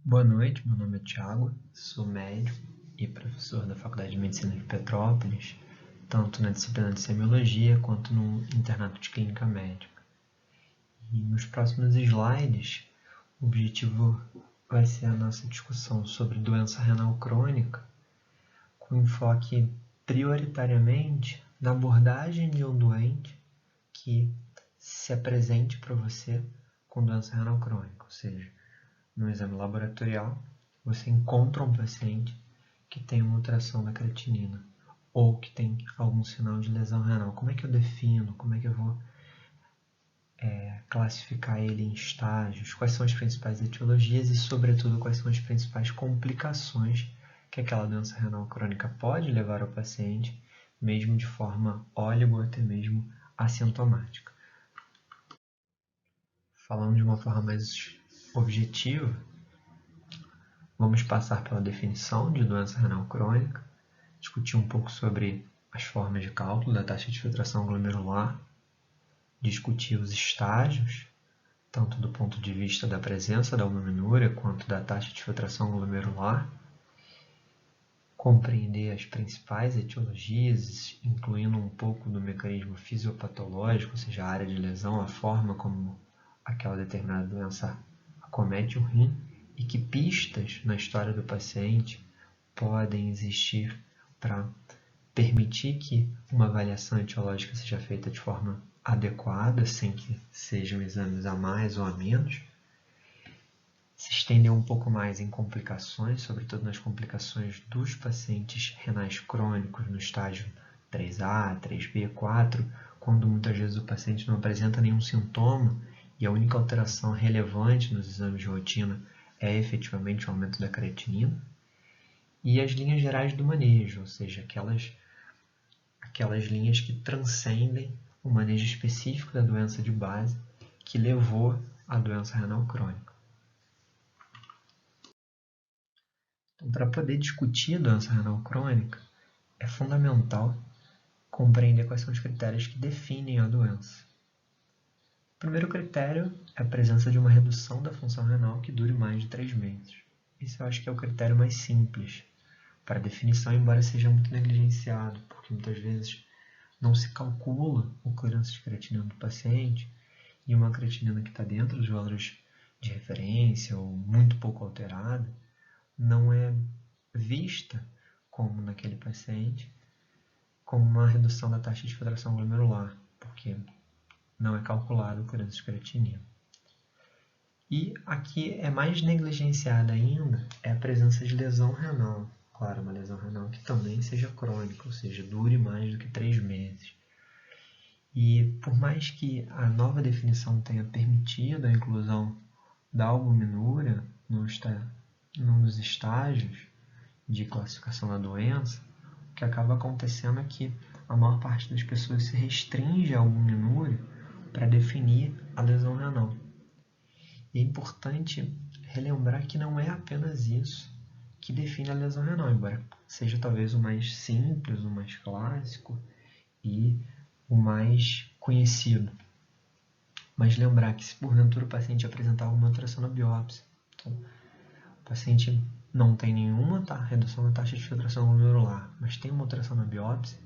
Boa noite, meu nome é Thiago, sou médico e professor da Faculdade de Medicina de Petrópolis, tanto na disciplina de Semiologia quanto no internato de Clínica Médica. E nos próximos slides, o objetivo vai ser a nossa discussão sobre doença renal crônica, com enfoque prioritariamente na abordagem de um doente que se apresente para você com doença renal crônica, ou seja, no exame laboratorial, você encontra um paciente que tem uma alteração da creatinina ou que tem algum sinal de lesão renal. Como é que eu defino? Como é que eu vou classificar ele em estágios? Quais são as principais etiologias e, sobretudo, quais são as principais complicações que aquela doença renal crônica pode levar ao paciente, mesmo de forma óligo ou até mesmo assintomática. Falando de uma forma mais objetiva, vamos passar pela definição de doença renal crônica, discutir um pouco sobre as formas de cálculo da taxa de filtração glomerular, discutir os estágios, tanto do ponto de vista da presença da albuminúria quanto da taxa de filtração glomerular, compreender as principais etiologias, incluindo um pouco do mecanismo fisiopatológico, ou seja, a área de lesão, a forma como aquela determinada doença acomete o rim, e que pistas na história do paciente podem existir para permitir que uma avaliação etiológica seja feita de forma adequada, sem que sejam exames a mais ou a menos. Se estender um pouco mais em complicações, sobretudo nas complicações dos pacientes renais crônicos no estágio 3A, 3B, 4, quando muitas vezes o paciente não apresenta nenhum sintoma e a única alteração relevante nos exames de rotina é efetivamente o aumento da creatinina. E as linhas gerais do manejo, ou seja, aquelas linhas que transcendem o manejo específico da doença de base que levou à doença renal crônica. Então, para poder discutir a doença renal crônica, é fundamental compreender quais são os critérios que definem a doença. O primeiro critério é a presença de uma redução da função renal que dure mais de 3 meses. Esse eu acho que é o critério mais simples para definição, embora seja muito negligenciado, porque muitas vezes não se calcula o clearance de creatinina do paciente e uma creatinina que está dentro dos valores de referência ou muito pouco alterada não é vista como naquele paciente como uma redução da taxa de filtração glomerular, porque não é calculado o clearance de creatinina. E aqui é mais negligenciada ainda é a presença de lesão renal. Claro, uma lesão renal que também seja crônica, ou seja, dure mais do que 3 meses. E por mais que a nova definição tenha permitido a inclusão da albuminúria nos estágios de classificação da doença, o que acaba acontecendo é que a maior parte das pessoas se restringe à albuminúria para definir a lesão renal. E é importante relembrar que não é apenas isso que define a lesão renal, embora seja talvez o mais simples, o mais clássico e o mais conhecido. Mas lembrar que se porventura o paciente apresentar alguma alteração na biópsia, então, o paciente não tem nenhuma redução da taxa de filtração glomerular, mas tem uma alteração na biópsia,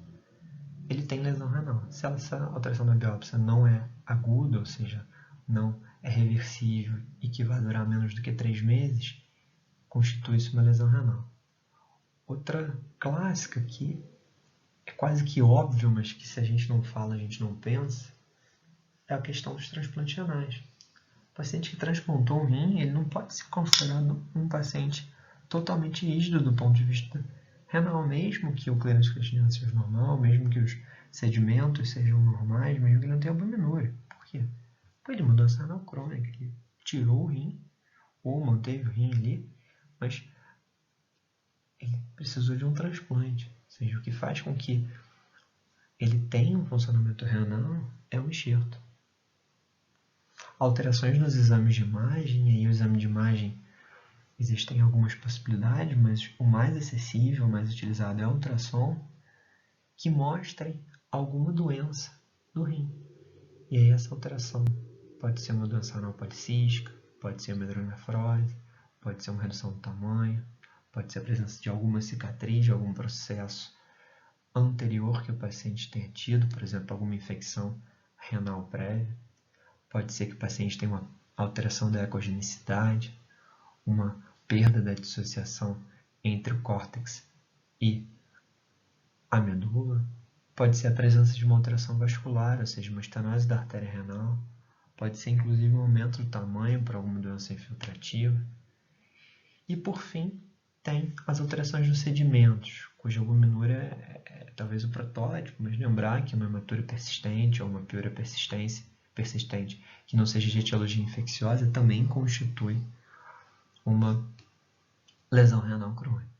ele tem lesão renal. Se essa alteração na biópsia não é aguda, ou seja, não é reversível e que vai durar menos do que 3 meses, constitui-se uma lesão renal. Outra clássica que é quase que óbvio, mas que se a gente não fala, a gente não pensa, é a questão dos transplantes renais. O paciente que transplantou um rim, ele não pode ser considerado um paciente totalmente rígido do ponto de vista renal, mesmo que o clearance de creatinina seja normal, mesmo que os sedimentos sejam normais, mesmo que ele não tenha albuminúria. Por quê? Porque ele mudou essa renal crônica, ele tirou o rim, ou manteve o rim ali, mas ele precisou de um transplante. Ou seja, o que faz com que ele tenha um funcionamento renal é um enxerto. Alterações nos exames de imagem, e aí o exame de imagem existem algumas possibilidades, mas o mais acessível, o mais utilizado é o ultrassom, que mostrem alguma doença do rim. E aí essa alteração pode ser uma doença renal policística, pode ser uma hidronefrose, pode ser uma redução do tamanho, pode ser a presença de alguma cicatriz, de algum processo anterior que o paciente tenha tido, por exemplo, alguma infecção renal prévia. Pode ser que o paciente tenha uma alteração da ecogenicidade, uma perda da dissociação entre o córtex e a medula. Pode ser a presença de uma alteração vascular, ou seja, uma estenose da artéria renal. Pode ser, inclusive, um aumento do tamanho por alguma doença infiltrativa. E, por fim, tem as alterações nos sedimentos, cuja albuminúria é talvez o protótipo, mas lembrar que uma hematura persistente ou uma piúria persistente que não seja de etiologia infecciosa também constitui uma lesão renal crônica.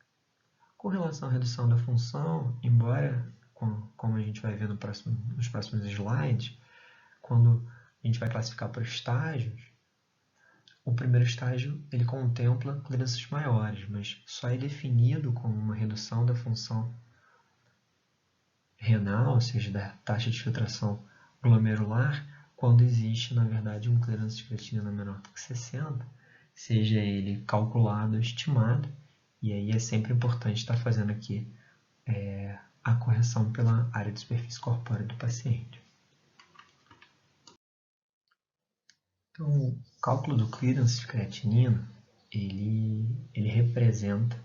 Com relação à redução da função, embora, como a gente vai ver nos próximos slides, quando a gente vai classificar por estágios, o primeiro estágio ele contempla clearance maiores, mas só é definido como uma redução da função renal, ou seja, da taxa de filtração glomerular, quando existe, na verdade, um clearance de creatinina menor do que 60, seja ele calculado ou estimado, e aí é sempre importante estar fazendo aqui a correção pela área de superfície corpórea do paciente. Então, o cálculo do clearance de creatinina, ele representa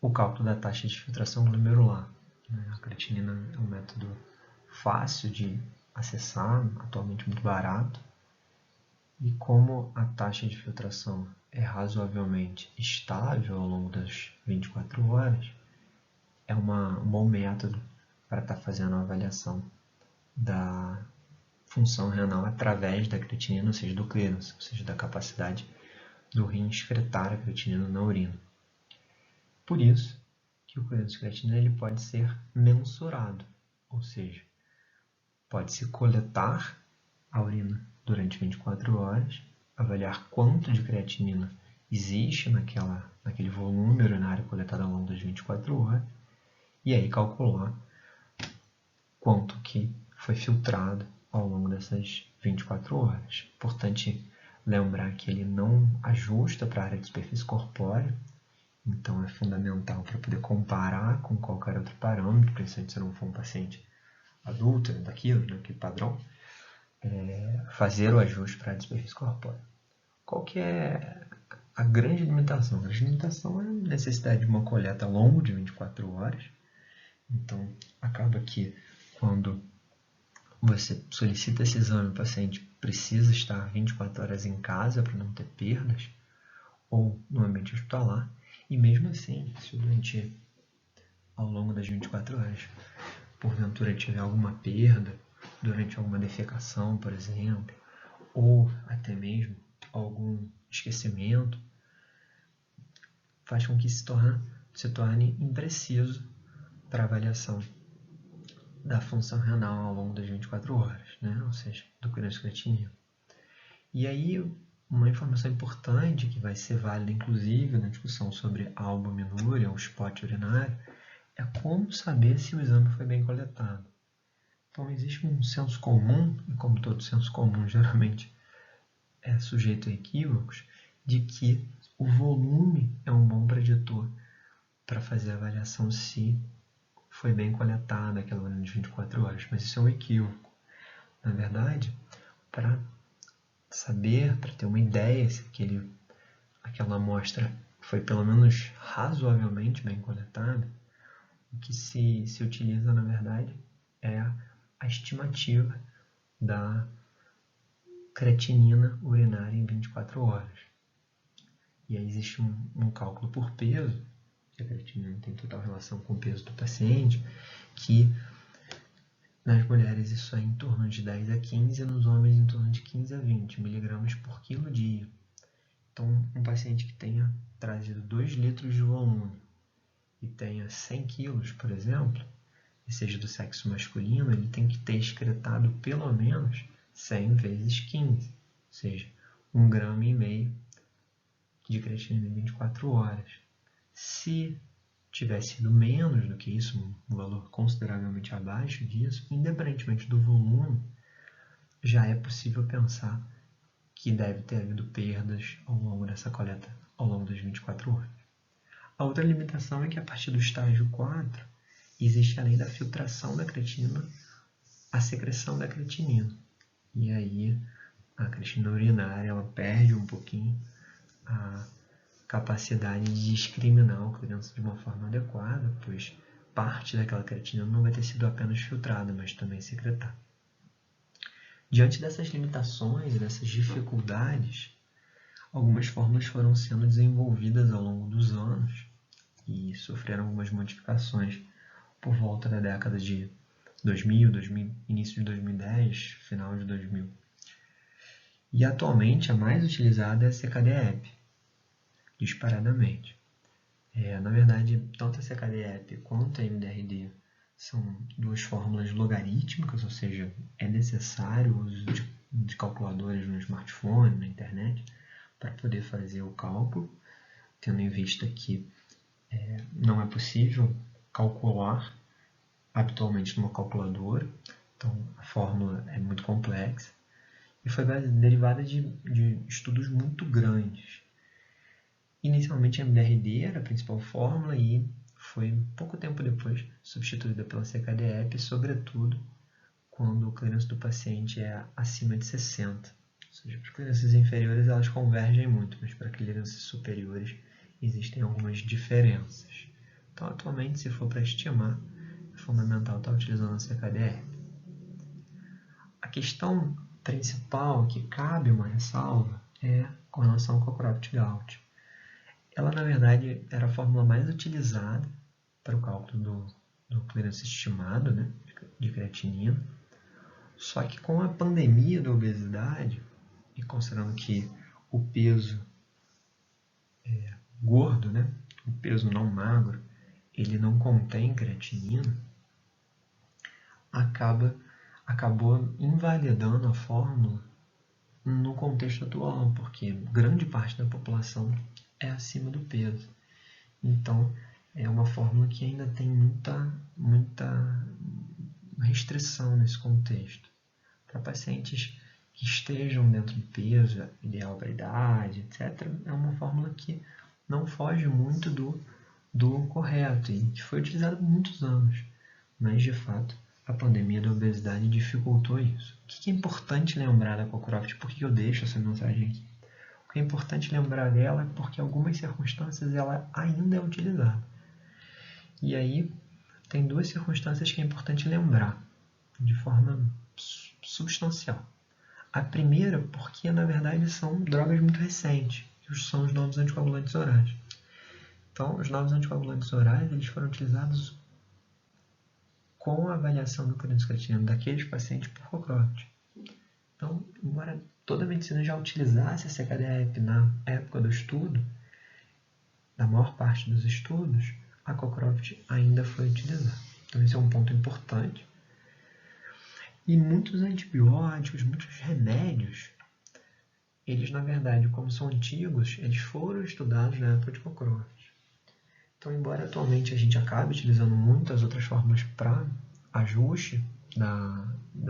o cálculo da taxa de filtração glomerular. A creatinina é um método fácil de acessar, atualmente muito barato, e como a taxa de filtração é razoavelmente estável ao longo das 24 horas, é um bom método para estar fazendo a avaliação da função renal através da creatinina, ou seja, do clearance, ou seja, da capacidade do rim excretar a creatinina na urina. Por isso que o clearance de creatinina ele pode ser mensurado, ou seja, pode-se coletar a urina durante 24 horas, avaliar quanto de creatinina existe naquele volume urinário coletado ao longo das 24 horas, e aí calcular quanto que foi filtrado ao longo dessas 24 horas. Importante lembrar que ele não ajusta para a área de superfície corpórea, então é fundamental para poder comparar com qualquer outro parâmetro, principalmente se não for um paciente adulto, daquilo, naquele padrão, fazer o ajuste para a área de superfície corpórea. Qual que é a grande limitação? A grande limitação é a necessidade de uma coleta ao longo de 24 horas. Então, acaba que quando você solicita esse exame, o paciente precisa estar 24 horas em casa para não ter perdas, ou no ambiente hospitalar, e mesmo assim, se o doente, ao longo das 24 horas, porventura tiver alguma perda, durante alguma defecação, por exemplo, ou até mesmo algum esquecimento, faz com que se torne impreciso para avaliação da função renal ao longo das 24 horas, né? Ou seja, do clearance de creatinina. E aí, uma informação importante, que vai ser válida inclusive na discussão sobre a albuminúria ou spot urinário, é como saber se o exame foi bem coletado. Então, existe um senso comum, e como todo senso comum geralmente é sujeito a equívocos, de que o volume é um bom preditor para fazer a avaliação se foi bem coletada aquela urina de 24 horas, mas isso é um equívoco. Na verdade, para saber, para ter uma ideia se aquela amostra foi pelo menos razoavelmente bem coletada, o que se utiliza, na verdade, é a estimativa da creatinina urinária em 24 horas. E aí existe um cálculo por peso, que a creatinina tem total relação com o peso do paciente, que nas mulheres isso é em torno de 10 a 15, e nos homens em torno de 15 a 20 miligramas por quilo dia. Então, um paciente que tenha trazido 2 litros de volume e tenha 100 quilos, por exemplo, e seja do sexo masculino, ele tem que ter excretado pelo menos 100 vezes 15, ou seja, 1,5 grama de creatinina em 24 horas. Se tivesse sido menos do que isso, um valor consideravelmente abaixo disso, independentemente do volume, já é possível pensar que deve ter havido perdas ao longo dessa coleta, ao longo das 24 horas. A outra limitação é que a partir do estágio 4, existe além da filtração da creatinina, a secreção da creatinina. E aí a creatinina urinária ela perde um pouquinho a capacidade de discriminar o clearance de uma forma adequada, pois parte daquela creatinina não vai ter sido apenas filtrada, mas também secretada. Diante dessas limitações e dessas dificuldades, algumas fórmulas foram sendo desenvolvidas ao longo dos anos e sofreram algumas modificações por volta da década de 2000, início de 2010, final de 2000. E atualmente a mais utilizada é a CKD-EP, disparadamente. Na verdade, tanto a CKD-EP quanto a MDRD são duas fórmulas logarítmicas, ou seja, é necessário o uso de calculadoras no smartphone, na internet, para poder fazer o cálculo, tendo em vista que não é possível calcular habitualmente numa calculadora, então a fórmula é muito complexa e foi derivada de estudos muito grandes. Inicialmente a MDRD era a principal fórmula e foi pouco tempo depois substituída pela CKD-EP, sobretudo quando o clearance do paciente é acima de 60. Ou seja, para clearances inferiores elas convergem muito, mas para clearances superiores existem algumas diferenças. Então, atualmente, se for para estimar, é fundamental estar utilizando a CKD-EP. A questão principal que cabe uma ressalva é com relação ao Cockcroft-Gault. Ela, na verdade, era a fórmula mais utilizada para o cálculo do clearance estimado, né, de creatinina. Só que com a pandemia da obesidade, e considerando que o peso gordo, né, o peso não magro, ele não contém creatinina, acabou invalidando a fórmula no contexto atual, porque grande parte da população é acima do peso. Então, é uma fórmula que ainda tem muita restrição nesse contexto. Para pacientes que estejam dentro do peso, ideal para a idade, etc., é uma fórmula que não foge muito do correto e que foi utilizada por muitos anos. Mas, de fato, a pandemia da obesidade dificultou isso. O que é importante lembrar da Cockcroft? Por que eu deixo essa mensagem aqui? O que é importante lembrar dela é porque em algumas circunstâncias ela ainda é utilizada. E aí, tem duas circunstâncias que é importante lembrar de forma substancial. A primeira, porque na verdade são drogas muito recentes, que são os novos anticoagulantes orais. Então, os novos anticoagulantes orais eles foram utilizados com a avaliação do clearance creatinino daqueles pacientes por Cockcroft. Então, embora toda a medicina já utilizasse a CKD-EP na época do estudo, na maior parte dos estudos, a Cockcroft ainda foi utilizada. Então, esse é um ponto importante. E muitos antibióticos, muitos remédios, eles, na verdade, como são antigos, eles foram estudados na época de Cockcroft. Então, embora atualmente a gente acabe utilizando muitas outras fórmulas para ajuste da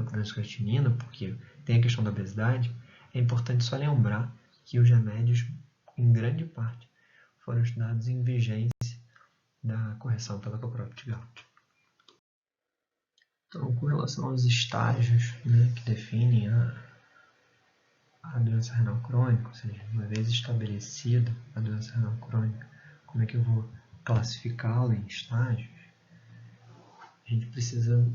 clearance creatinina, porque tem a questão da obesidade, é importante só lembrar que os remédios, em grande parte, foram estudados em vigência da correção pela Cockcroft-Gault. Então, com relação aos estágios, né, que definem a doença renal crônica, ou seja, uma vez estabelecida a doença renal crônica, como é que eu vou classificá-la em estágios? A gente precisa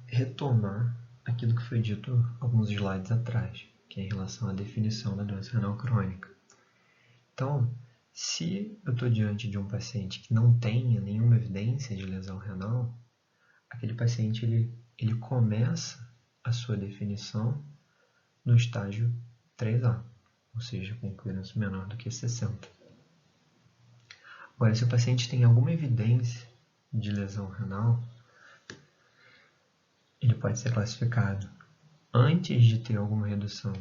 retomar aquilo que foi dito alguns slides atrás, que é em relação à definição da doença renal crônica. Então, se eu estou diante de um paciente que não tenha nenhuma evidência de lesão renal, aquele paciente ele começa a sua definição no estágio 3A, ou seja, com clearance menor do que 60. Agora, se o paciente tem alguma evidência de lesão renal, ele pode ser classificado antes de ter alguma redução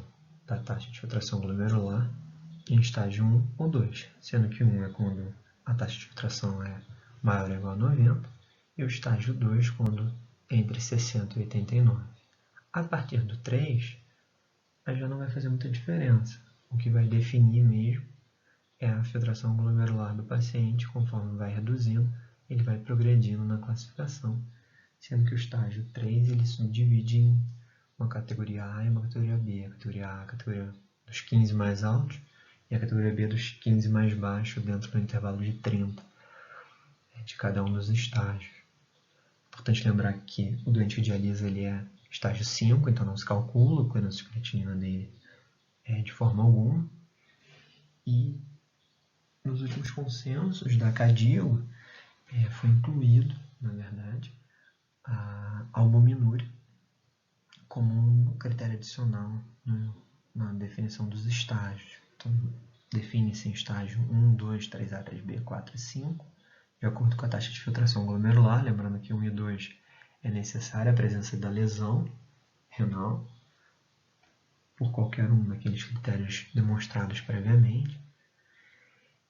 da taxa de filtração glomerular em estágio 1 ou 2, sendo que 1 é quando a taxa de filtração é maior ou igual a 90 e o estágio 2 quando é entre 60 e 89. A partir do 3, aí já não vai fazer muita diferença. O que vai definir mesmo é a filtração glomerular do paciente. Conforme vai reduzindo, ele vai progredindo na classificação, sendo que o estágio 3 ele se divide em uma categoria A e uma categoria B. A categoria A é a categoria dos 15 mais altos e a categoria B dos 15 mais baixos, dentro do intervalo de 30 de cada um dos estágios. Importante lembrar que o doente de dialise ele é estágio 5, então não se calcula o clearance de creatinina dele de forma alguma. E nos últimos consensos da CADIO foi incluído, na verdade, a albuminúria como um critério adicional na definição dos estágios. Então, define-se em estágio 1, 2, 3A, 3B, 4 e 5, de acordo com a taxa de filtração glomerular, lembrando que 1 e 2 é necessária a presença da lesão renal, por qualquer um daqueles critérios demonstrados previamente,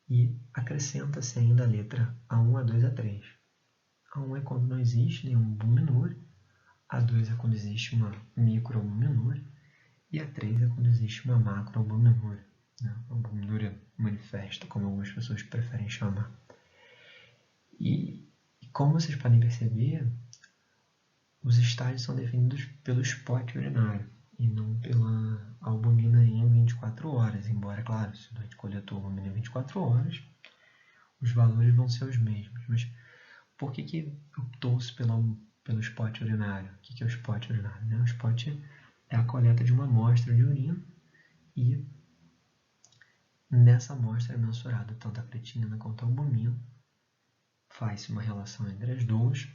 e acrescenta-se ainda a letra A1, A2, A3. A1 é quando não existe nenhum albuminúria, A2 é quando existe uma microalbuminúria, e A3 é quando existe uma macroalbuminúria, né? Albuminúria manifesta, como algumas pessoas preferem chamar. E como vocês podem perceber, os estágios são definidos pelo spot urinário e não pela albumina em 24 horas, embora, claro, se o doente coletou albumina em 24 horas, os valores vão ser os mesmos. Mas por que optou-se pelo spot urinário? O que é o spot urinário, né? O spot é a coleta de uma amostra de urina e nessa amostra é mensurada tanto a creatinina quanto a albumina. Faz-se uma relação entre as duas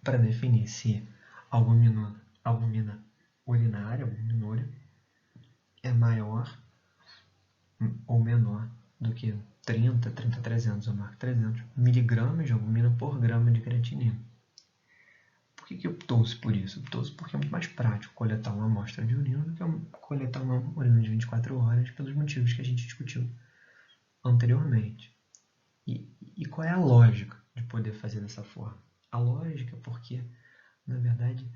para definir se a albumina urinária, albuminúria, é maior ou menor do que 30-300 ou mais 300 miligramas de albumina por grama de creatinina. Por que optou-se por isso? Optou-se porque é muito mais prático coletar uma amostra de urina do que coletar uma urina de 24 horas, pelos motivos que a gente discutiu anteriormente. E qual é a lógica de poder fazer dessa forma? A lógica é porque, na verdade,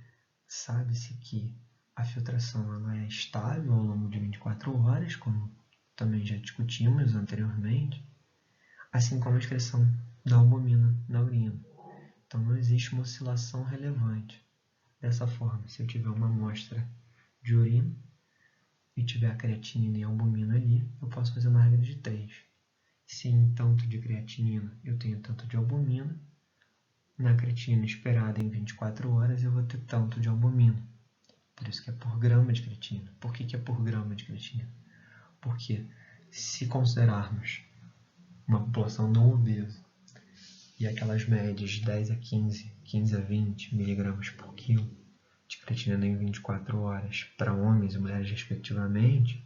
sabe-se que a filtração ela é estável ao longo de 24 horas, como também já discutimos anteriormente, assim como a excreção da albumina na urina. Então não existe uma oscilação relevante. Dessa forma, se eu tiver uma amostra de urina e tiver a creatinina e a albumina ali, eu posso fazer uma regra de 3. Se em tanto de creatinina eu tenho tanto de albumina, na creatinina esperada em 24 horas eu vou ter tanto de albumina. Por isso que é por grama de creatinina. Por que é por grama de creatinina? Porque se considerarmos uma população não obesa e aquelas médias de 10 a 15, 15 a 20 miligramas por quilo de creatinina em 24 horas para homens e mulheres respectivamente,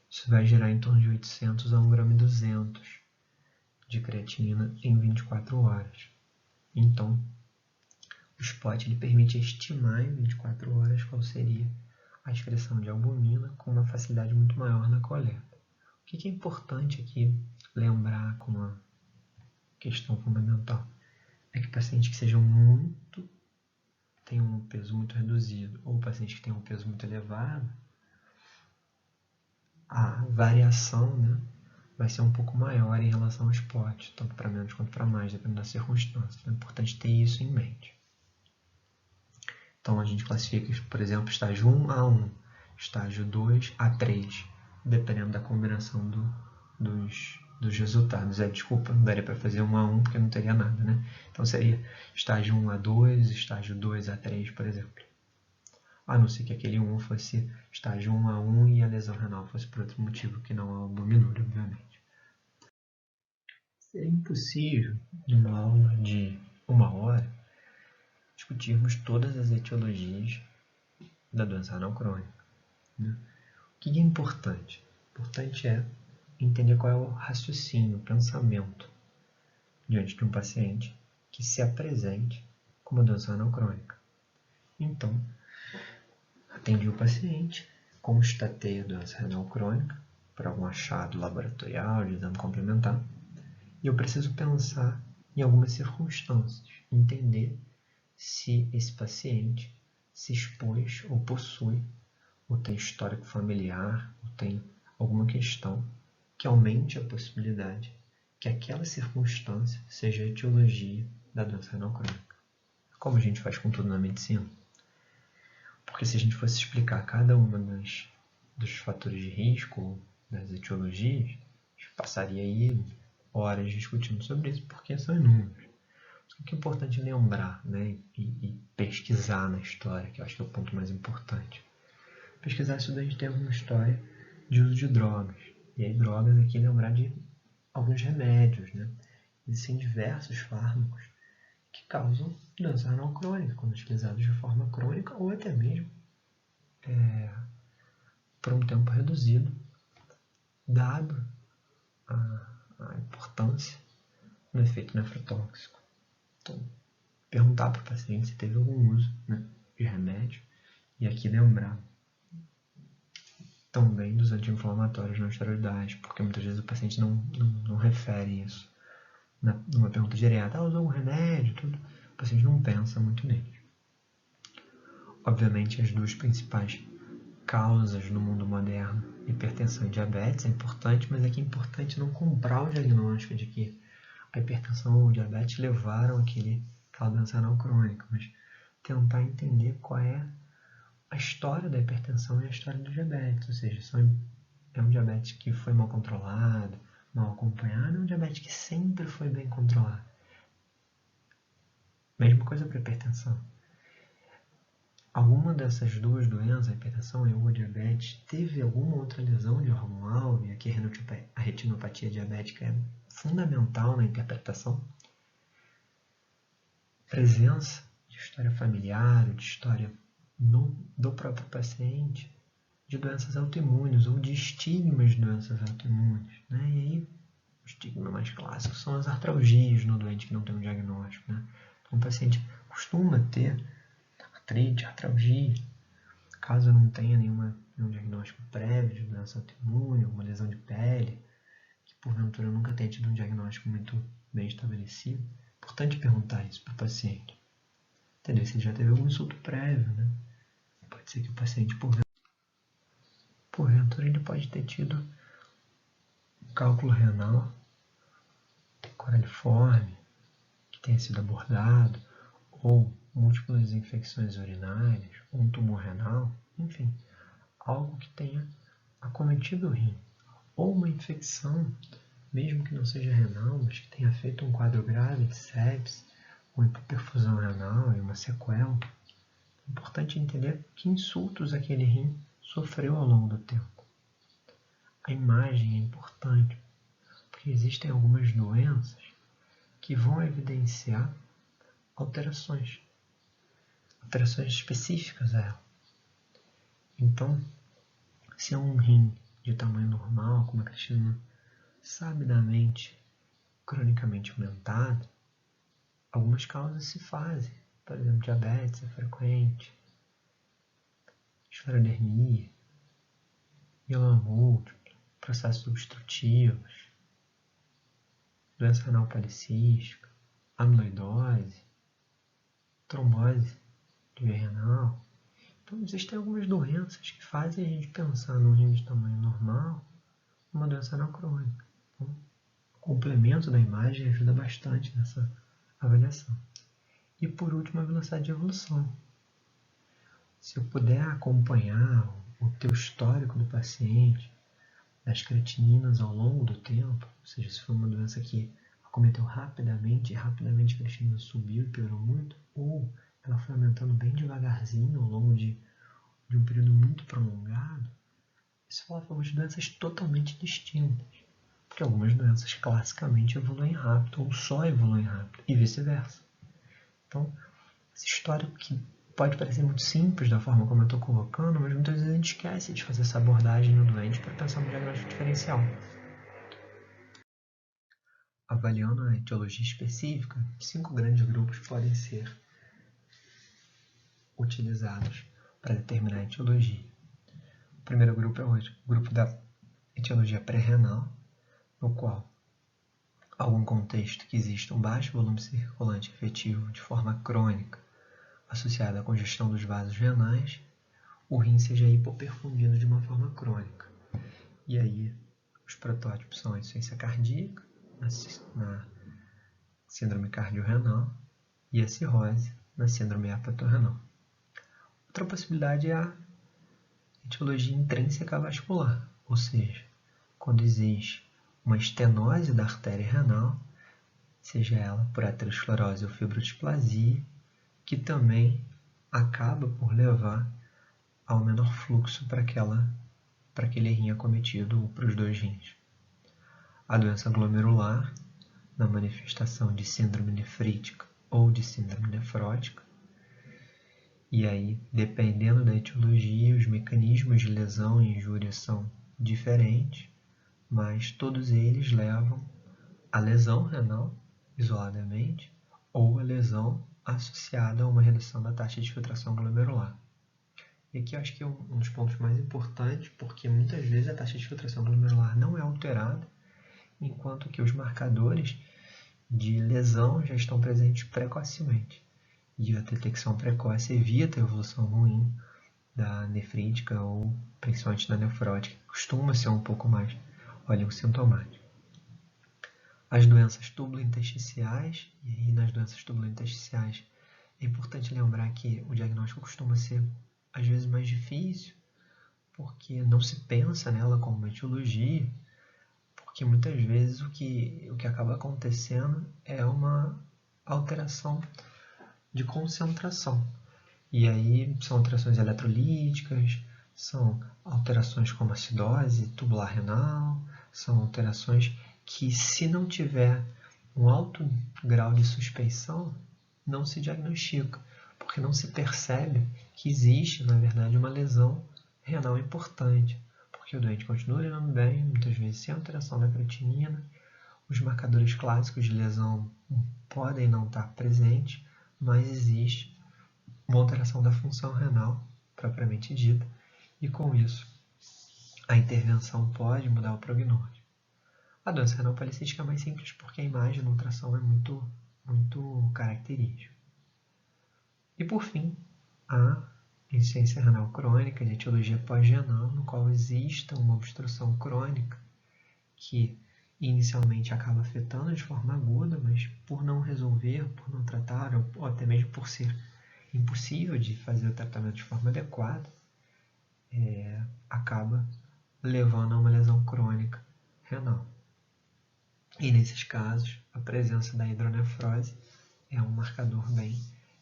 isso vai gerar em torno de 800 a 1,2 g de creatinina em 24 horas. Então, o spot ele permite estimar em 24 horas qual seria a excreção de albumina com uma facilidade muito maior na coleta. O que é importante aqui lembrar como uma questão fundamental é que pacientes que sejam tenham um peso muito reduzido ou pacientes que tenham um peso muito elevado, a variação, né, vai ser um pouco maior em relação ao spot, tanto para menos quanto para mais, dependendo da circunstância. Então é importante ter isso em mente. Então a gente classifica, por exemplo, estágio 1 a 1, estágio 2 a 3, dependendo da combinação dos resultados. Desculpa, não daria para fazer 1 a 1 porque não teria nada, né? Então seria estágio 1 a 2, estágio 2 a 3, por exemplo. A não ser que aquele 1 fosse estágio 1 a 1 e a lesão renal fosse por outro motivo, que não a albuminúria, obviamente. Seria impossível, numa aula de 1 hora, discutirmos todas as etiologias da doença renal crônica. Né? O que é importante? O importante é entender qual é o raciocínio, o pensamento diante de um paciente que se apresente com uma doença renal crônica. Então, atendi o paciente, constatei a doença renal crônica por algum achado laboratorial, de exame complementar, e eu preciso pensar em algumas circunstâncias, entender se esse paciente se expôs ou possui, ou tem histórico familiar, ou tem alguma questão que aumente a possibilidade que aquela circunstância seja a etiologia da doença renal crônica. Como a gente faz com tudo na medicina. Porque se a gente fosse explicar cada uma dos fatores de risco, das etiologias, a gente passaria aí horas discutindo sobre isso, porque são inúmeros. O que é importante lembrar, né, e pesquisar na história, que eu acho que é o ponto mais importante. Pesquisar isso daí, a gente tem alguma história de uso de drogas. E aí drogas aqui lembrar de alguns remédios, né? Existem diversos fármacos que causam doença renal crônica, quando utilizados de forma crônica ou até mesmo por um tempo reduzido, dado a importância no efeito nefrotóxico. Então, perguntar para o paciente se teve algum uso, né, de remédio, e aqui lembrar também dos anti-inflamatórios não esteroidais, porque muitas vezes o paciente não refere isso numa pergunta direta. Usou um remédio, tudo. O paciente não pensa muito nele. Obviamente, as duas principais causas no mundo moderno, hipertensão e diabetes, é importante, mas aqui é importante não comprar o diagnóstico de que a hipertensão ou o diabetes levaram aquela doença renal crônica, mas tentar entender qual é a história da hipertensão e a história do diabetes, ou seja, é um diabetes que foi mal controlado, mal acompanhado, é um diabetes que sempre foi bem controlado. Mesma coisa para a hipertensão. Alguma dessas duas doenças, a hipertensão e o diabetes, teve alguma outra lesão de órgão-alvo, e aqui a retinopatia diabética é fundamental na interpretação. Presença de história familiar, de história do próprio paciente, de doenças autoimunes ou de estigmas de doenças autoimunes, né? E aí, o estigma mais clássico são as artralgias no doente que não tem um diagnóstico, né? Então, o paciente costuma ter artrite, artralgia, caso não tenha nenhum diagnóstico prévio de doença autoimune, alguma lesão de pele, que porventura nunca tenha tido um diagnóstico muito bem estabelecido. É importante perguntar isso para o paciente. Entender se ele já teve algum insulto prévio, né? Pode ser que o paciente, porventura, ele pode ter tido um cálculo renal coraliforme, que tenha sido abordado, ou múltiplas infecções urinárias, ou um tumor renal, enfim, algo que tenha acometido o rim, ou uma infecção, mesmo que não seja renal, mas que tenha feito um quadro grave de sepse, ou hipoperfusão renal e uma sequela. É importante entender que insultos aquele rim sofreu ao longo do tempo. A imagem é importante, porque existem algumas doenças que vão evidenciar alterações específicas a ela. Então, se é um rim de tamanho normal, como a Cristina sabidamente, cronicamente aumentado, algumas causas se fazem. Por exemplo, diabetes é frequente, esclerodermia, mieloma múltiplo, processos obstrutivos, doença renal policística, amiloidose, trombose de veia renal. Então, existem algumas doenças que fazem a gente pensar num rim de tamanho normal, numa doença renal crônica. Então, o complemento da imagem ajuda bastante nessa avaliação. E, por último, a velocidade de evolução. Se eu puder acompanhar o teu histórico do paciente, das creatininas ao longo do tempo, ou seja, se for uma doença que acometeu rapidamente, e rapidamente a creatinina subiu e piorou muito, ou ela foi aumentando bem devagarzinho ao longo de um período muito prolongado, isso fala de doenças totalmente distintas. Porque algumas doenças classicamente evoluem rápido, ou só evoluem rápido, e vice-versa. Então, esse histórico que pode parecer muito simples da forma como eu estou colocando, mas muitas vezes a gente esquece de fazer essa abordagem no doente para pensar no diagnóstico diferencial. Avaliando a etiologia específica, 5 grandes grupos podem ser utilizados para determinar a etiologia. O primeiro grupo é o grupo da etiologia pré-renal, no qual há algum contexto que exista um baixo volume circulante efetivo de forma crônica, associado à congestão dos vasos renais, o rim seja hipoperfundido de uma forma crônica. E aí, os protótipos são a insuficiência cardíaca, na síndrome cardiorrenal, e a cirrose, na síndrome hepatorrenal. Outra possibilidade é a etiologia intrínseca vascular, ou seja, quando existe uma estenose da artéria renal, seja ela por aterosclerose ou fibrodisplasia, que também acaba por levar ao menor fluxo para aquele rim acometido ou para os dois rins. A doença glomerular, na manifestação de síndrome nefrítica ou de síndrome nefrótica, e aí, dependendo da etiologia, os mecanismos de lesão e injúria são diferentes, mas todos eles levam à lesão renal, isoladamente, ou a lesão associada a uma redução da taxa de filtração glomerular. E aqui eu acho que é um dos pontos mais importantes, porque muitas vezes a taxa de filtração glomerular não é alterada, enquanto que os marcadores de lesão já estão presentes precocemente. E a detecção precoce evita a evolução ruim da nefrítica ou principalmente da nefrótica, que costuma ser um pouco mais sintomática. As doenças tubulointersticiais, e aí nas doenças tubulointersticiais é importante lembrar que o diagnóstico costuma ser às vezes mais difícil, porque não se pensa nela como uma etiologia, porque muitas vezes o que acaba acontecendo é uma alteração de concentração. E aí são alterações eletrolíticas, são alterações como acidose tubular renal, são alterações que, se não tiver um alto grau de suspeição, não se diagnostica, porque não se percebe que existe, na verdade, uma lesão renal importante, porque o doente continua urinando bem, muitas vezes sem alteração da creatinina, os marcadores clássicos de lesão podem não estar presentes, mas existe uma alteração da função renal, propriamente dita, e com isso a intervenção pode mudar o prognóstico. A doença renal policística é mais simples porque a imagem na ultrassom é muito característica. E por fim, a insuficiência renal crônica de etiologia pós-renal, no qual exista uma obstrução crônica que inicialmente acaba afetando de forma aguda, mas por não resolver, por não tratar, ou até mesmo por ser impossível de fazer o tratamento de forma adequada, acaba levando a uma lesão crônica renal. E nesses casos, a presença da hidronefrose é um marcador bem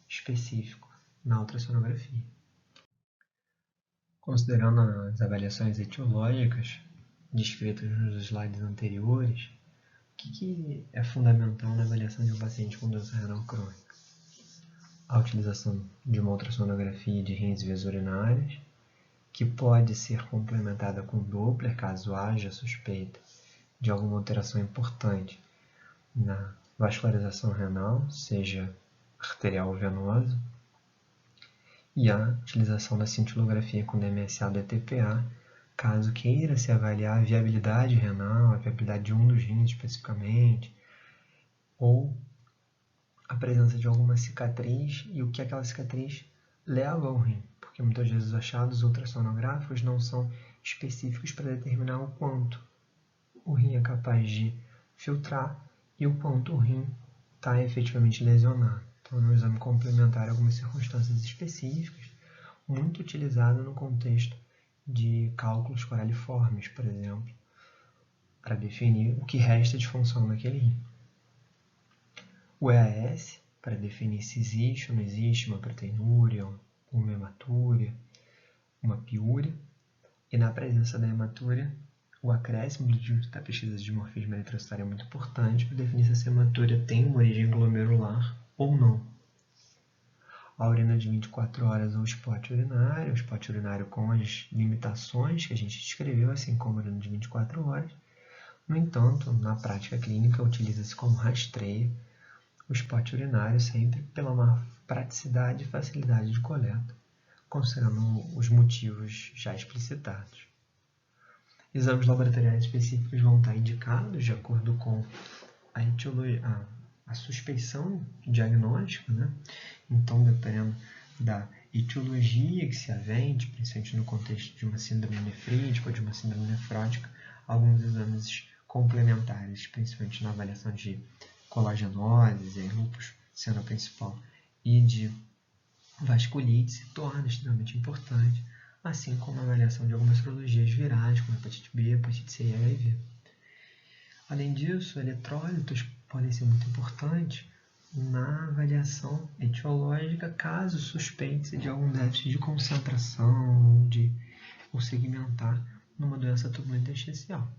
específico na ultrassonografia. Considerando as avaliações etiológicas descritas nos slides anteriores, o que é fundamental na avaliação de um paciente com doença renal crônica? A utilização de uma ultrassonografia de rins e vias urinárias, que pode ser complementada com Doppler, caso haja suspeita de alguma alteração importante na vascularização renal, seja arterial ou venosa, e a utilização da cintilografia com DMSA do ETPA, caso queira se avaliar a viabilidade renal, a viabilidade de um dos rins especificamente, ou a presença de alguma cicatriz e o que aquela cicatriz leva ao rim, porque muitas vezes os achados ultrassonográficos não são específicos para determinar o quanto o rim é capaz de filtrar e o quanto o rim está efetivamente lesionado. Então, no exame complementar, algumas circunstâncias específicas, muito utilizado no contexto de cálculos coraliformes, por exemplo, para definir o que resta de função naquele rim. O EAS, para definir se existe ou não existe uma proteinúria, uma hematúria, uma piúria, e na presença da hematúria, o acréscimo da pesquisa de dimorfismo eritrocitário é muito importante para definir se essa hematúria tem uma origem glomerular ou não. A urina de 24 horas ou o spot urinário com as limitações que a gente descreveu, assim como a urina de 24 horas. No entanto, na prática clínica, utiliza-se como rastreio o spot urinário sempre pela maior praticidade e facilidade de coleta, considerando os motivos já explicitados. Exames laboratoriais específicos vão estar indicados de acordo com a etiologia, a suspeição diagnóstica, né? Então, dependendo da etiologia que se avente, principalmente no contexto de uma síndrome nefrítica ou de uma síndrome nefrótica, alguns exames complementares, principalmente na avaliação de colagenose, lúpus sendo a principal, e de vasculite, se torna extremamente importante, assim como a avaliação de algumas sorologias virais, como hepatite B, hepatite C e HIV. Além disso, eletrólitos podem ser muito importantes na avaliação etiológica, caso suspeite de algum déficit de concentração ou segmentar numa doença turbulenta intersticial.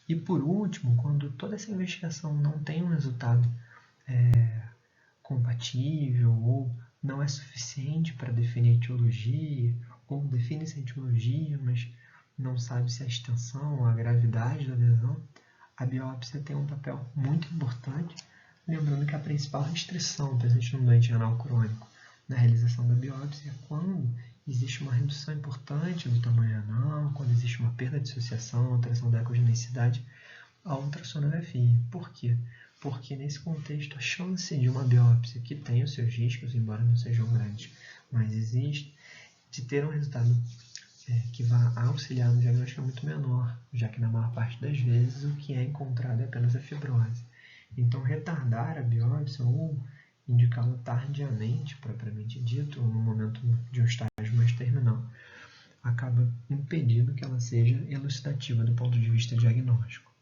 E por último, quando toda essa investigação não tem um resultado compatível ou não é suficiente para definir a etiologia, ou define-se a etiologia, mas não sabe se a extensão ou a gravidade da lesão, a biópsia tem um papel muito importante, lembrando que a principal restrição presente no doente renal crônico na realização da biópsia é quando existe uma redução importante do tamanho renal, quando existe uma perda de dissociação, alteração da ecogenicidade, a ultrassonografia. Por quê? Porque nesse contexto a chance de uma biópsia que tem os seus riscos, embora não sejam grandes, mas existe, de ter um resultado que vá auxiliar no diagnóstico é muito menor, já que na maior parte das vezes o que é encontrado é apenas a fibrose. Então retardar a biópsia ou indicá-la tardiamente, propriamente dito, ou no momento de um estágio mais terminal, acaba impedindo que ela seja elucidativa do ponto de vista diagnóstico.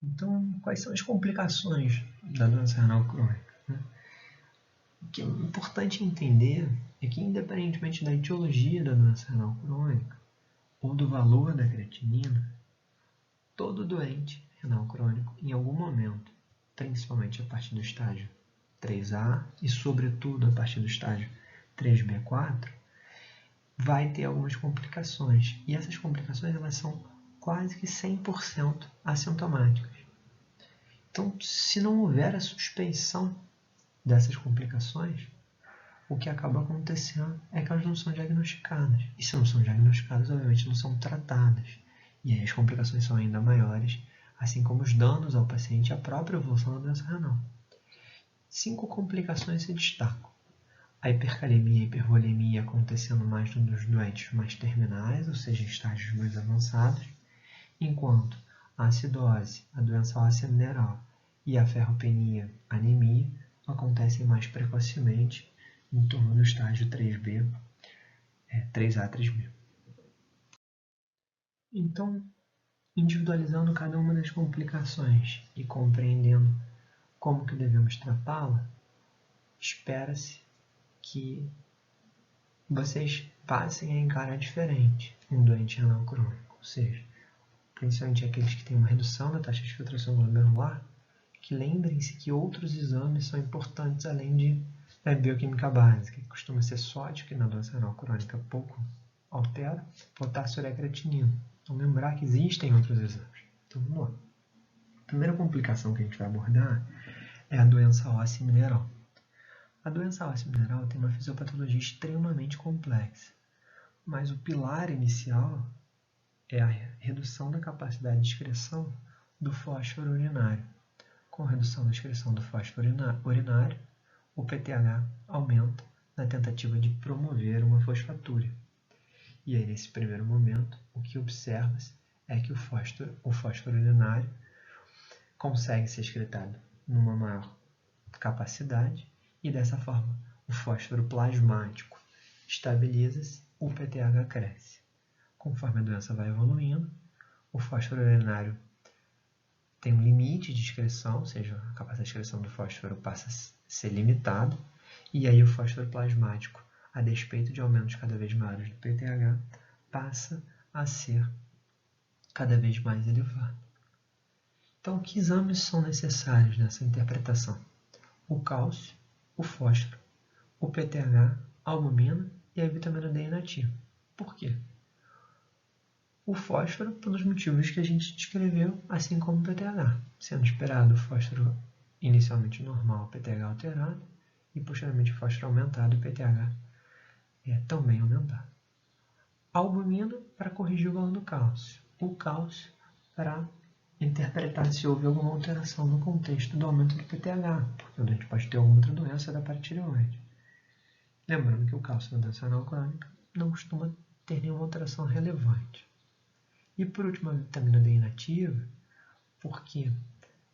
Então, quais são as complicações da doença renal crônica? O que é importante entender é que, independentemente da etiologia da doença renal crônica ou do valor da creatinina, todo doente renal crônico, em algum momento, principalmente a partir do estágio 3A e, sobretudo, a partir do estágio 3B4, vai ter algumas complicações. E essas complicações elas são quase que 100% assintomáticas. Então, se não houver a suspeição dessas complicações, o que acaba acontecendo é que elas não são diagnosticadas. E se não são diagnosticadas, obviamente não são tratadas. E aí as complicações são ainda maiores, assim como os danos ao paciente e a própria evolução da doença renal. 5 complicações se destacam. A hipercalemia e a hipervolemia acontecendo mais nos doentes mais terminais, ou seja, em estágios mais avançados, enquanto a acidose, a doença óssea mineral e a ferropenia, anemia, acontecem mais precocemente em torno do estágio 3B, 3A, 3B. Então, individualizando cada uma das complicações e compreendendo como que devemos tratá-la, espera-se que vocês passem a encarar diferente um doente renal crônico, ou seja, principalmente aqueles que têm uma redução da taxa de filtração glomerular, que lembrem-se que outros exames são importantes além de bioquímica básica, que costuma ser sódio, que na doença renal crônica pouco altera, potássio e creatinina. Então lembrar que existem outros exames. Então vamos lá. A primeira complicação que a gente vai abordar é a doença óssea mineral. A doença óssea mineral tem uma fisiopatologia extremamente complexa, mas o pilar inicial é a redução da capacidade de excreção do fósforo urinário. Com a redução da excreção do fósforo urinário, o PTH aumenta na tentativa de promover uma fosfatúria. E aí, nesse primeiro momento, o que observa-se é que o fósforo urinário consegue ser excretado numa maior capacidade e, dessa forma, o fósforo plasmático estabiliza-se, o PTH cresce. Conforme a doença vai evoluindo, o fósforo urinário tem um limite de excreção, ou seja, a capacidade de excreção do fósforo passa a ser limitada, e aí o fósforo plasmático, a despeito de aumentos cada vez maiores do PTH, passa a ser cada vez mais elevado. Então, que exames são necessários nessa interpretação? O cálcio, o fósforo, o PTH, a albumina e a vitamina D inativa. Por quê? O fósforo, pelos motivos que a gente descreveu, assim como o PTH, sendo esperado o fósforo inicialmente normal, o PTH alterado, e posteriormente o fósforo aumentado e o PTH também aumentado. A albumina para corrigir o valor do cálcio. O cálcio para interpretar se houve alguma alteração no contexto do aumento do PTH, porque a gente pode ter alguma outra doença da paratireoide. Lembrando que o cálcio na doença renal crônica não costuma ter nenhuma alteração relevante. E por último, a vitamina D inativa, porque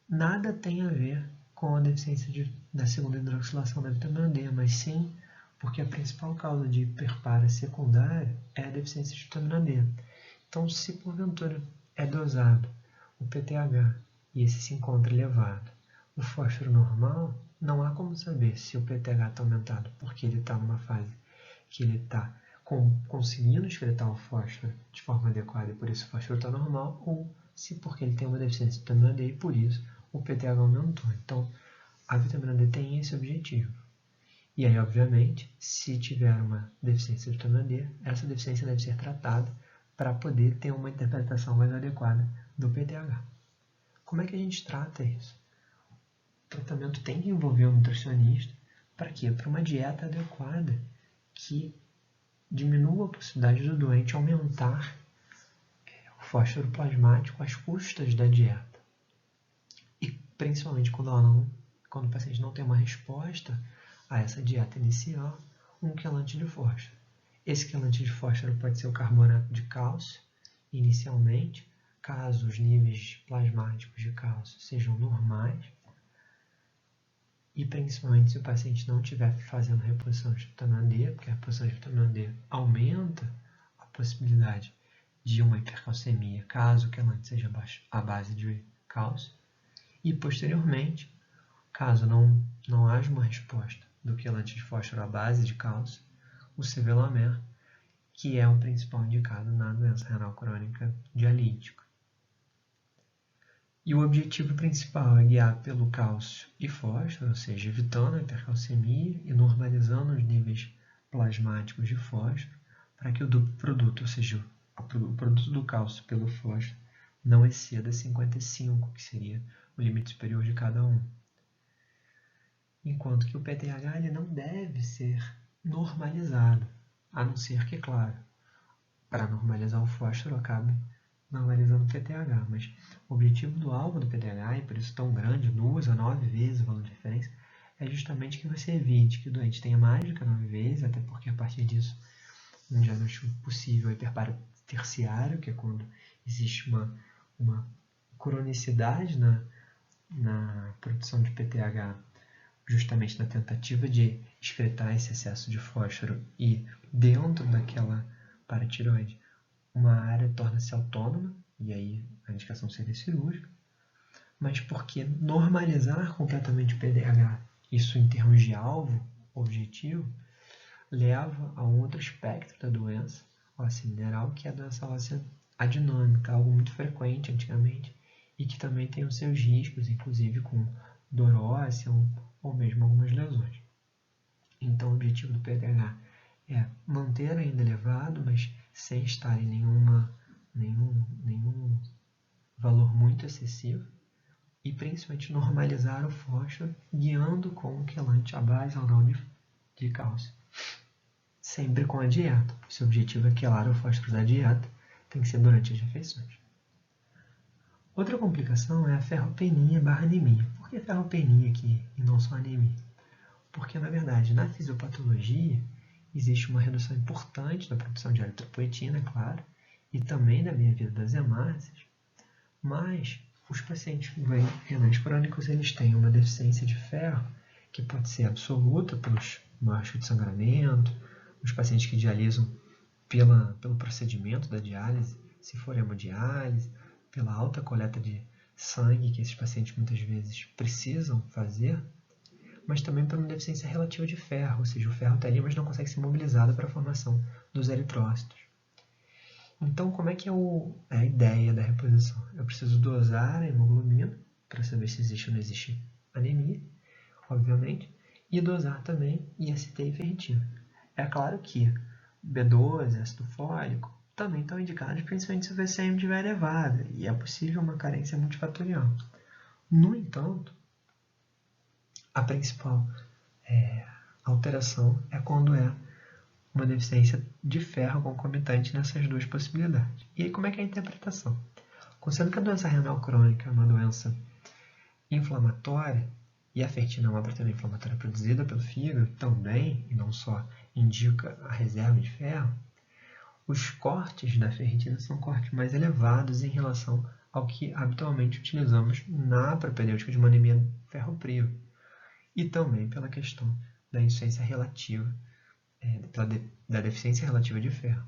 nada tem a ver com a deficiência da segunda hidroxilação da vitamina D, mas sim porque a principal causa de hiperparia secundária é a deficiência de vitamina D. Então, se porventura é dosado o PTH e esse se encontra elevado, o fósforo normal, não há como saber se o PTH está aumentado porque ele está numa fase que ele está conseguindo excretar o fósforo de forma adequada e por isso o fósforo está normal, ou se porque ele tem uma deficiência de vitamina D e por isso o PTH aumentou. Então, a vitamina D tem esse objetivo. E aí, obviamente, se tiver uma deficiência de vitamina D, essa deficiência deve ser tratada para poder ter uma interpretação mais adequada do PTH. Como é que a gente trata isso? O tratamento tem que envolver um nutricionista. Para quê? Para uma dieta adequada que diminua a possibilidade do doente aumentar o fósforo plasmático às custas da dieta. E principalmente quando o paciente não tem uma resposta a essa dieta inicial, um quelante de fósforo. Esse quelante de fósforo pode ser o carbonato de cálcio, inicialmente, caso os níveis plasmáticos de cálcio sejam normais, e principalmente se o paciente não estiver fazendo reposição de vitamina D, porque a reposição de vitamina D aumenta a possibilidade de uma hipercalcemia, caso o quelante seja à base de cálcio, e posteriormente, caso não haja uma resposta do quelante de fósforo à base de cálcio, o sevelamer, que é o principal indicado na doença renal crônica dialítica. E o objetivo principal é guiar pelo cálcio e fósforo, ou seja, evitando a hipercalcemia e normalizando os níveis plasmáticos de fósforo, para que o produto, ou seja, o produto do cálcio pelo fósforo, não exceda 55, que seria o limite superior de cada um. Enquanto que o PTH ele não deve ser normalizado, a não ser que, claro, para normalizar o fósforo acabe normalizando o PTH, mas o objetivo do alvo do PTH, e por isso tão grande, 2 a 9 vezes o valor de referência, é justamente que você evite que o doente tenha mais do que 9 vezes, até porque a partir disso, um diagnóstico possível é hiperparia terciário, que é quando existe uma cronicidade na produção de PTH, justamente na tentativa de excretar esse excesso de fósforo e dentro daquela paratireoide uma área torna-se autônoma, e aí a indicação seria cirúrgica, mas porque normalizar completamente o PTH, isso em termos de alvo, objetivo, leva a um outro espectro da doença óssea mineral, que é a doença óssea adinâmica, algo muito frequente antigamente, e que também tem os seus riscos, inclusive com dor óssea ou mesmo algumas lesões. Então o objetivo do PTH é manter ainda elevado, mas sem estar em nenhum valor muito excessivo, e principalmente normalizar o fósforo, guiando com o quelante à base ou não de cálcio. Sempre com a dieta. Se o objetivo é quelar o fósforo da dieta, tem que ser durante as refeições. Outra complicação é a ferropenia/anemia. Por que ferropenia aqui e não só anemia? Porque, na verdade, na fisiopatologia, existe uma redução importante da produção de eritropoetina, é claro, e também da meia-vida das hemácias, mas os pacientes renais crônicos eles têm uma deficiência de ferro, que pode ser absoluta pelos baixos de sangramento, os pacientes que dialisam pelo procedimento da diálise, se for hemodiálise, pela alta coleta de sangue que esses pacientes muitas vezes precisam fazer, mas também por uma deficiência relativa de ferro, ou seja, o ferro está ali, mas não consegue ser mobilizado para a formação dos eritrócitos. Então, como é que é a ideia da reposição? Eu preciso dosar a hemoglobina para saber se existe ou não existe anemia, obviamente, e dosar também IST e ferritina. É claro que B12, ácido fólico, também estão indicados, principalmente se o VCM estiver elevado, e é possível uma carência multifatorial. No entanto, a principal alteração é quando é uma deficiência de ferro concomitante nessas duas possibilidades. E aí, como é que é a interpretação? Considerando que a doença renal crônica é uma doença inflamatória, e a ferritina é uma proteína inflamatória produzida pelo fígado também, e não só indica a reserva de ferro, Os cortes da ferritina são cortes mais elevados em relação ao que habitualmente utilizamos na propedêutica de uma anemia ferropriva, e também pela questão da insuficiência relativa, da deficiência relativa de ferro.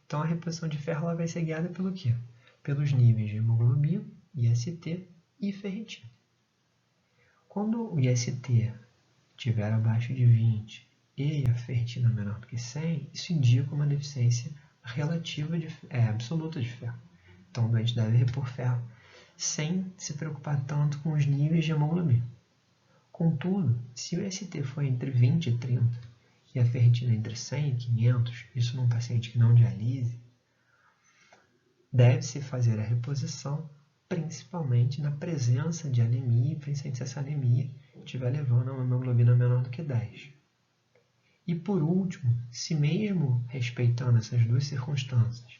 Então, a reposição de ferro ela vai ser guiada pelo quê? Pelos níveis de hemoglobina, IST e ferritina. Quando o IST estiver abaixo de 20 e a ferritina menor do que 100, isso indica uma deficiência relativa absoluta de ferro. Então, o doente deve repor ferro sem se preocupar tanto com os níveis de hemoglobina. Contudo, se o IST for entre 20 e 30 e a ferritina entre 100 e 500, isso num paciente que não dialise, deve-se fazer a reposição principalmente na presença de anemia, principalmente se essa anemia estiver levando a uma hemoglobina menor do que 10. E por último, se mesmo respeitando essas duas circunstâncias,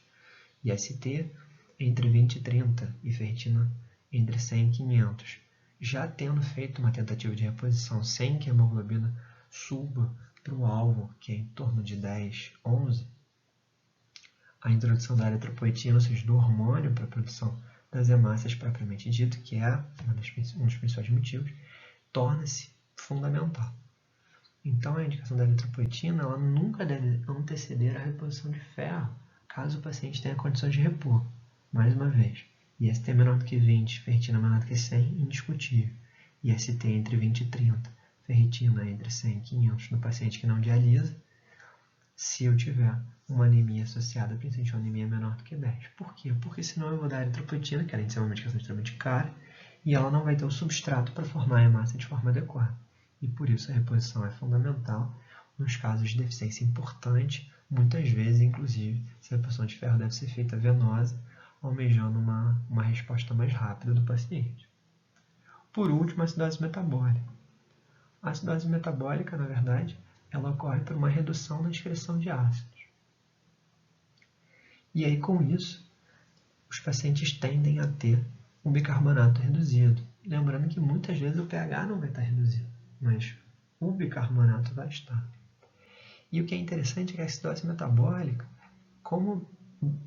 IST entre 20 e 30 e ferritina entre 100 e 500, já tendo feito uma tentativa de reposição sem que a hemoglobina suba para o alvo, que é em torno de 10, 11, a introdução da eritropoetina, ou seja, do hormônio para a produção das hemácias propriamente dito, que é um dos principais motivos, torna-se fundamental. Então, a indicação da eritropoetina ela nunca deve anteceder a reposição de ferro, caso o paciente tenha condições de repor. Mais uma vez, IST menor do que 20, ferritina menor do que 100, indiscutível. IST entre 20 e 30, ferritina entre 100 e 500 no paciente que não dialisa, se eu tiver uma anemia associada, principalmente uma anemia menor do que 10. Por quê? Porque senão eu vou dar eritropoetina, que além de ser uma medicação extremamente cara, e ela não vai ter o substrato para formar a hemácia de forma adequada. E por isso a reposição é fundamental nos casos de deficiência importante, muitas vezes, inclusive, se a reposição de ferro deve ser feita venosa, almejando uma resposta mais rápida do paciente. Por último, a acidose metabólica. A acidose metabólica, na verdade, ela ocorre por uma redução na excreção de ácidos. E aí, com isso, os pacientes tendem a ter um bicarbonato reduzido. Lembrando que muitas vezes o pH não vai estar reduzido, mas o bicarbonato vai estar. E o que é interessante é que a acidose metabólica, como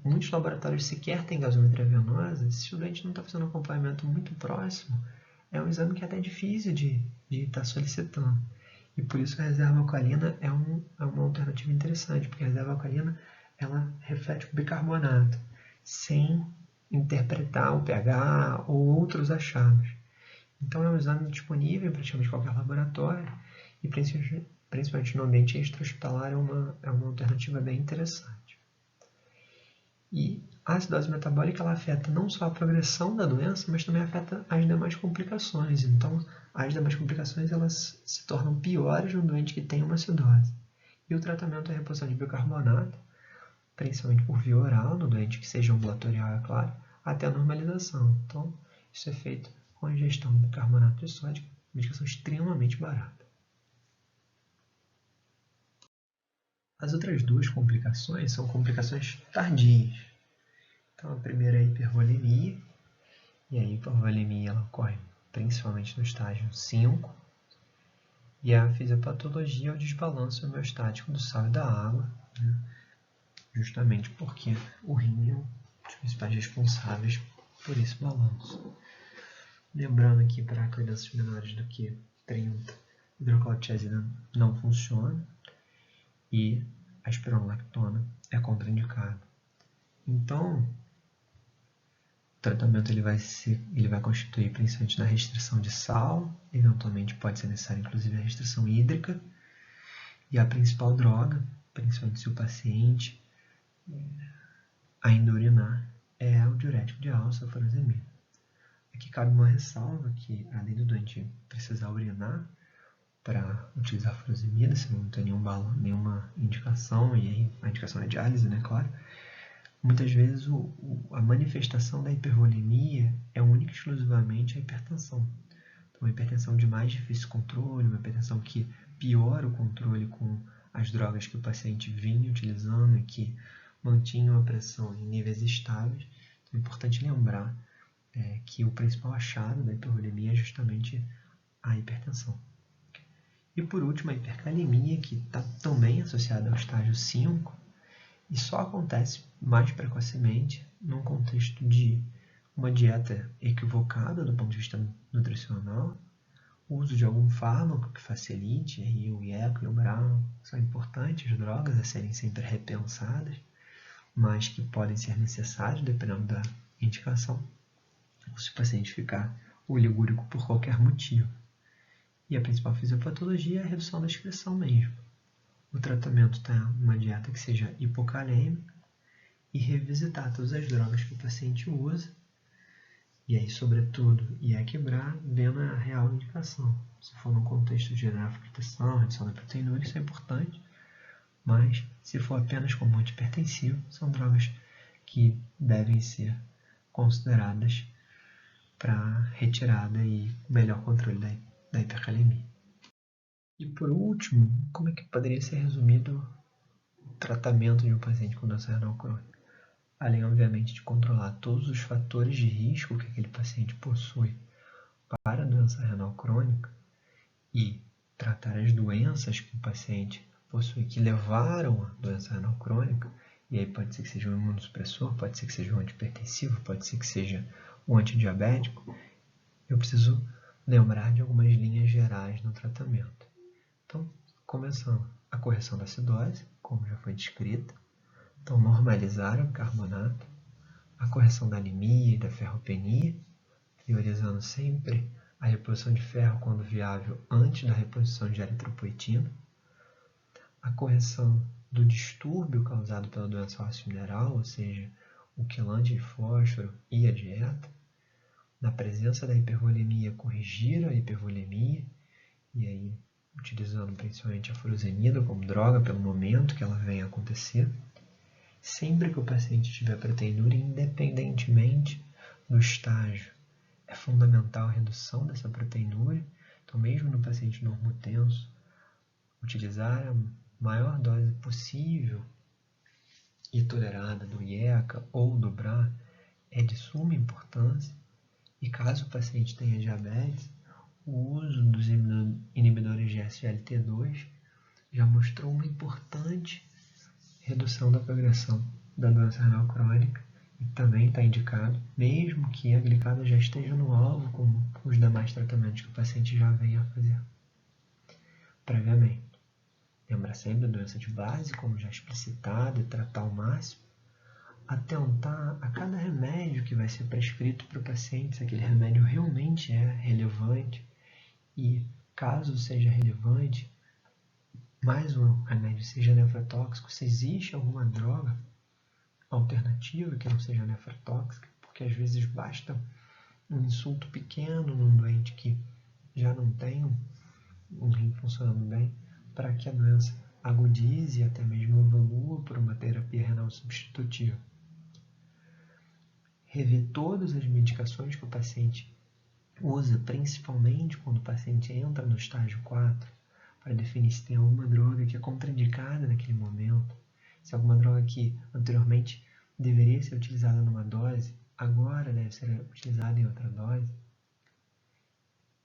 muitos laboratórios sequer têm gasometria venosa, se o estudante não está fazendo um acompanhamento muito próximo, é um exame que é até difícil de estar solicitando. E por isso a reserva alcalina é uma alternativa interessante, porque a reserva alcalina ela reflete o bicarbonato, sem interpretar o pH ou outros achados. Então é um exame disponível em praticamente qualquer laboratório e principalmente no ambiente extra-hospitalar é uma alternativa bem interessante. E a acidose metabólica ela afeta não só a progressão da doença, mas também afeta as demais complicações. Então, as demais complicações elas se tornam piores no doente que tem uma acidose. E o tratamento é a reposição de bicarbonato, principalmente por via oral, no doente que seja ambulatorial, é claro, até a normalização. Então, isso é feito com a ingestão de bicarbonato de sódio, medicação extremamente barata. As outras duas complicações são complicações tardias. Então, a primeira é a hipervolemia, e a hipervolemia ela ocorre principalmente no estágio 5, e a fisiopatologia é o desbalanço homeostático do sal e da água, né? Justamente porque o rim é um dos principais responsáveis por esse balanço. Lembrando que para crianças menores do que 30, hidroclorotiazida não funciona e a espironolactona é contraindicada. Então, o tratamento ele vai constituir principalmente na restrição de sal, eventualmente pode ser necessária inclusive a restrição hídrica, e a principal droga, principalmente se o paciente ainda urinar, é o diurético de alça, a furosemida. Aqui cabe uma ressalva que, além do doente precisar urinar para utilizar a furosemida, se não tem nenhuma indicação, e aí a indicação é diálise, né, claro, muitas vezes a manifestação da hipervolemia é única e exclusivamente a hipertensão. Então, uma hipertensão de mais difícil controle, uma hipertensão que piora o controle com as drogas que o paciente vinha utilizando e que mantinham a pressão em níveis estáveis. Então, é importante lembrar que o principal achado da hipervolemia é justamente a hipertensão. E por último, a hipercalemia, que está também associada ao estágio 5, E só acontece mais precocemente num contexto de uma dieta equivocada do ponto de vista nutricional, o uso de algum fármaco que facilite, aí o IECA e o BRAL são importantes drogas a serem sempre repensadas, mas que podem ser necessárias dependendo da indicação, ou se o paciente ficar oligúrico por qualquer motivo. E a principal fisiopatologia é a redução da excreção mesmo. O tratamento está uma dieta que seja hipocalêmica e revisitar todas as drogas que o paciente usa, e aí, sobretudo, quebrar vendo a real indicação. Se for num contexto de nefroproteção, redução da proteinúria, isso é importante, mas se for apenas como antihipertensivo, são drogas que devem ser consideradas para retirada e melhor controle da hipercalemia. E por último, como é que poderia ser resumido o tratamento de um paciente com doença renal crônica? Além, obviamente, de controlar todos os fatores de risco que aquele paciente possui para a doença renal crônica e tratar as doenças que o paciente possui que levaram à doença renal crônica, e aí pode ser que seja um imunossupressor, pode ser que seja um antihipertensivo, pode ser que seja um antidiabético, eu preciso lembrar de algumas linhas gerais no tratamento. Então, começando a correção da acidose, como já foi descrita, então normalizar o bicarbonato, a correção da anemia e da ferropenia, priorizando sempre a reposição de ferro quando viável antes da reposição de eritropoetina, a correção do distúrbio causado pela doença ósseo-mineral, ou seja, o quelante de fósforo e a dieta, na presença da hipervolemia, corrigir a hipervolemia, e aí utilizando principalmente a furosemida como droga pelo momento que ela vem a acontecer. Sempre que o paciente tiver proteinúria, independentemente do estágio, é fundamental a redução dessa proteinúria. Então, mesmo no paciente normotenso, utilizar a maior dose possível e tolerada do IECA ou do BRA é de suma importância. E caso o paciente tenha diabetes, o uso dos inibidores de SGLT2 já mostrou uma importante redução da progressão da doença renal crônica e também está indicado, mesmo que a glicada já esteja no alvo com os demais tratamentos que o paciente já venha a fazer previamente. Lembrar sempre da doença de base, como já explicitado, e tratar ao máximo, atentar a cada remédio que vai ser prescrito para o paciente, se aquele remédio realmente é relevante e, caso seja relevante, mais um remédio seja nefrotóxico, se existe alguma droga alternativa que não seja nefrotóxica, porque às vezes basta um insulto pequeno num doente que já não tem um rim funcionando bem, para que a doença agudize e até mesmo evolua por uma terapia renal substitutiva. Rever todas as medicações que o paciente usa, principalmente quando o paciente entra no estágio 4, para definir se tem alguma droga que é contraindicada naquele momento, se alguma droga que anteriormente deveria ser utilizada numa dose, agora deve ser utilizada em outra dose.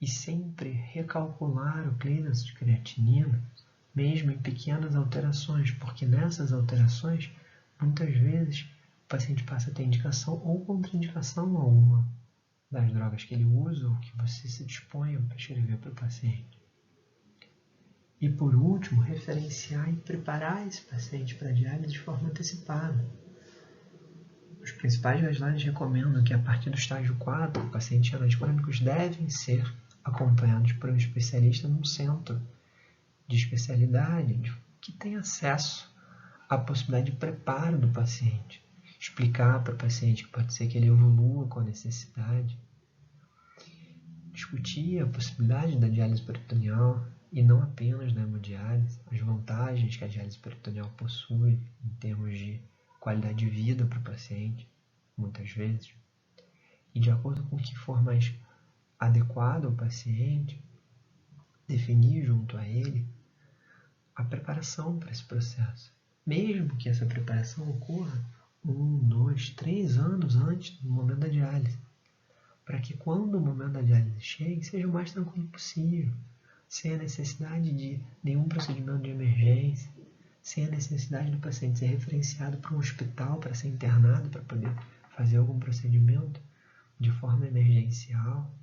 E sempre recalcular o clearance de creatinina, mesmo em pequenas alterações, porque nessas alterações, muitas vezes, o paciente passa a ter indicação ou contraindicação alguma das drogas que ele usa ou que você se dispõe a prescrever para o paciente. E por último, referenciar e preparar esse paciente para a diálise de forma antecipada. Os principais guidelines recomendam que a partir do estágio 4, pacientes renais crônicos devem ser acompanhados por um especialista num centro de especialidade que tenha acesso à possibilidade de preparo do paciente. Explicar para o paciente que pode ser que ele evolua com a necessidade. Discutir a possibilidade da diálise peritoneal e não apenas da hemodiálise, as vantagens que a diálise peritoneal possui em termos de qualidade de vida para o paciente, muitas vezes, e de acordo com o que for mais adequado ao paciente, definir junto a ele a preparação para esse processo. Mesmo que essa preparação ocorra 1, 2, 3 anos antes do momento da diálise, para que quando o momento da diálise chegue, seja o mais tranquilo possível, sem a necessidade de nenhum procedimento de emergência, sem a necessidade do paciente ser referenciado para um hospital, para ser internado, para poder fazer algum procedimento de forma emergencial,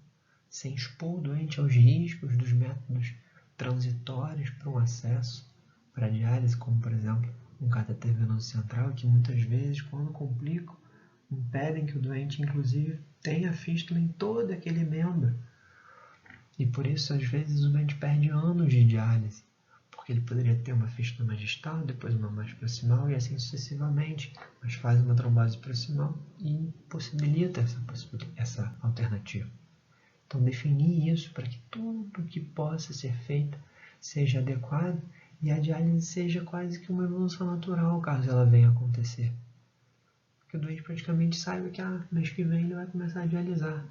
sem expor o doente aos riscos dos métodos transitórios para um acesso para a diálise, como por exemplo um cateter venoso central, que muitas vezes, quando complicam, impedem que o doente, inclusive, tenha fístula em todo aquele membro. E por isso, às vezes, o doente perde anos de diálise, porque ele poderia ter uma fístula mais distal, depois uma mais proximal e assim sucessivamente, mas faz uma trombose proximal e impossibilita essa alternativa. Então, definir isso para que tudo que possa ser feito seja adequado e a diálise seja quase que uma evolução natural, caso ela venha a acontecer. Que o doente praticamente saiba que mês que vem ele vai começar a dialisar.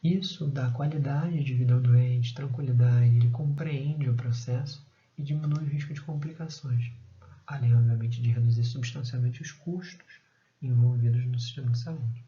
Isso dá qualidade de vida ao doente, tranquilidade, ele compreende o processo e diminui o risco de complicações, além, obviamente, de reduzir substancialmente os custos envolvidos no sistema de saúde.